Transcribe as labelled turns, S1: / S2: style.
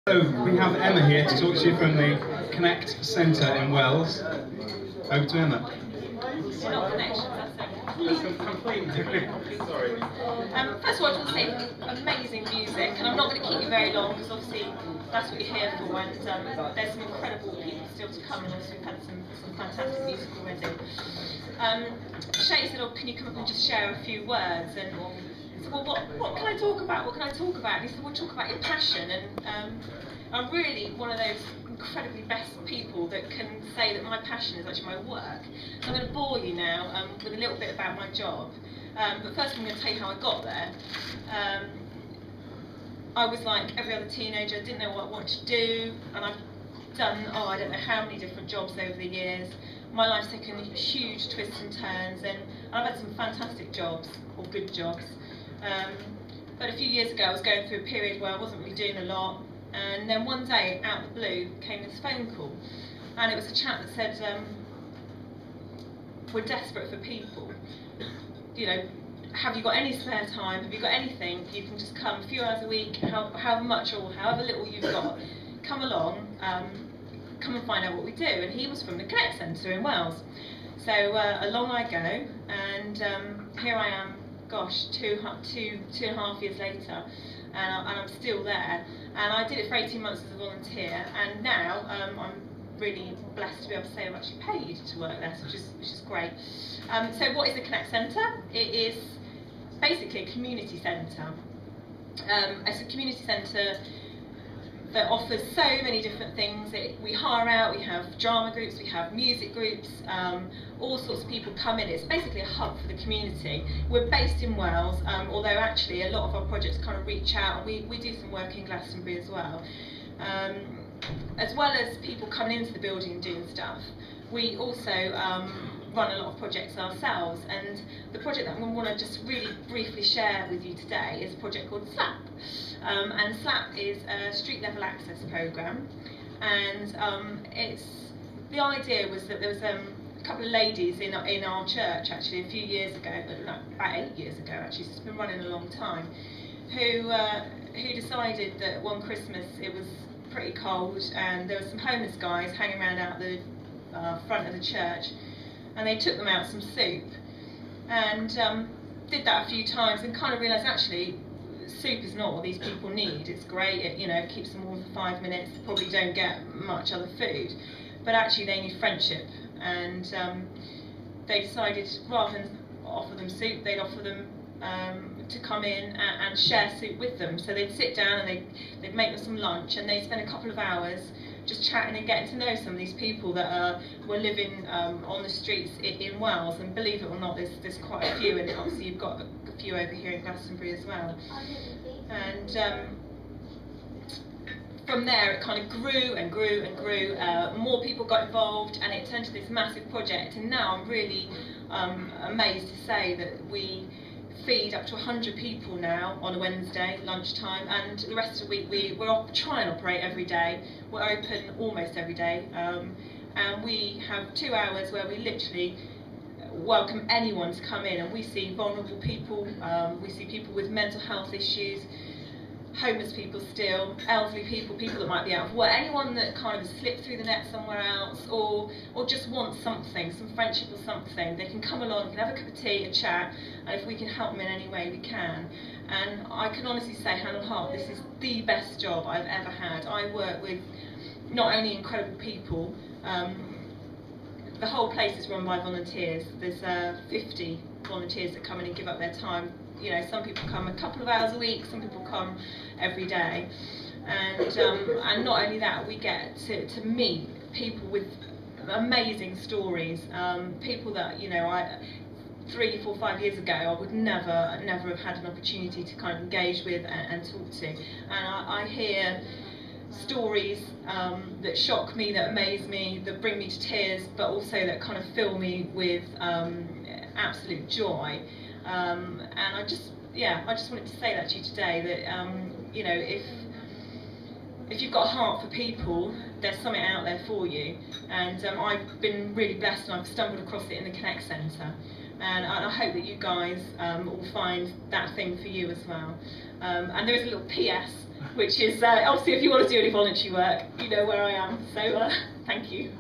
S1: So we have Emma here to talk to you from the Connect Centre in Wells. Over to Emma.
S2: We're not connections, that's
S1: Complete. Sorry.
S2: First of all, I just want to say amazing music, and I'm not going to keep you very long because obviously that's what you're here for, and there's some incredible people still to come, and also we've had some fantastic music already. Shay said, "Oh, can you come up and just share a few words?" And I said, "Well, what can I talk about? What can I talk about?" And he said, "Well, talk about your passion." And I'm really one of those incredibly best people that can say that my passion is actually my work. So I'm going to bore you now with a little bit about my job. But first I'm going to tell you how I got there. I was like every other teenager, didn't know what I wanted to do, and I've done, I don't know how many different jobs over the years. My life's taken huge twists and turns, and I've had some fantastic jobs, or good jobs. But a few years ago I was going through a period where I wasn't really doing a lot, and then one day, out of the blue, came this phone call, and it was a chap that said, "We're desperate for people. You know, have you got any spare time? Have you got anything? You can just come a few hours a week, however much or however little you've got. Come along, come and find out what we do." And he was from the Connect Centre in Wales. So along I go, and here I am. Gosh, two and a half years later, and I'm still there. And I did it for 18 months as a volunteer, and now I'm really blessed to be able to say I'm actually paid to work there, which is great. So what is the Connect Centre? It is basically a community centre. It's a community centre that offers so many different things. We hire out, we have drama groups, we have music groups, all sorts of people come in. It's basically a hub for the community. We're based in Wales, although actually a lot of our projects kind of reach out. We do some work in Glastonbury as well. As well as people coming into the building and doing stuff, we also run a lot of projects ourselves, and the project that I want to just really briefly share with you today is a project called SLAP. And SLAP is a street level access programme, and the idea was that there was a couple of ladies in our church actually a few years ago, about 8 years ago actually, so it's been running a long time, who decided that one Christmas it was pretty cold and there were some homeless guys hanging around out the front of the church, and they took them out some soup, and did that a few times and kind of realised actually soup is not what these people need. It's great, it keeps them warm for 5 minutes, they probably don't get much other food, but actually they need friendship, and they decided rather than offer them soup, they'd offer them to come in and share soup with them. So they'd sit down and they'd make them some lunch, and they'd spend a couple of hours just chatting and getting to know some of these people that were living on the streets in Wales. And believe it or not, there's quite a few, and obviously you've got a few over here in Glastonbury as well. And from there it kind of grew and grew and grew. More people got involved, and it turned to this massive project. And now I'm really amazed to say that we feed up to 100 people now on a Wednesday lunchtime, and the rest of the week we try and operate every day. We're open almost every day, and we have 2 hours where we literally welcome anyone to come in, and we see vulnerable people, we see people with mental health issues, homeless people still, elderly people, people that might be out of work, anyone that kind of has slipped through the net somewhere else, or just wants something, some friendship or something. They can come along, can have a cup of tea, a chat, and if we can help them in any way we can. And I can honestly say, hand on heart, this is the best job I've ever had. I work with not only incredible people, the whole place is run by volunteers. There's 50 volunteers that come in and give up their time. Some people come a couple of hours a week, some people come every day, and not only that, we get to meet people with amazing stories, people that 3, 4, 5 years ago I would never have had an opportunity to kind of engage with and talk to, and I hear stories that shock me, that amaze me, that bring me to tears, but also that kind of fill me with absolute joy. And I just wanted to say that to you today, that if you've got a heart for people, there's something out there for you. And I've been really blessed, and I've stumbled across it in the Connect Centre. and I hope that you guys will find that thing for you as well. And there is a little PS, which is obviously if you want to do any voluntary work, you know where I am. So thank you.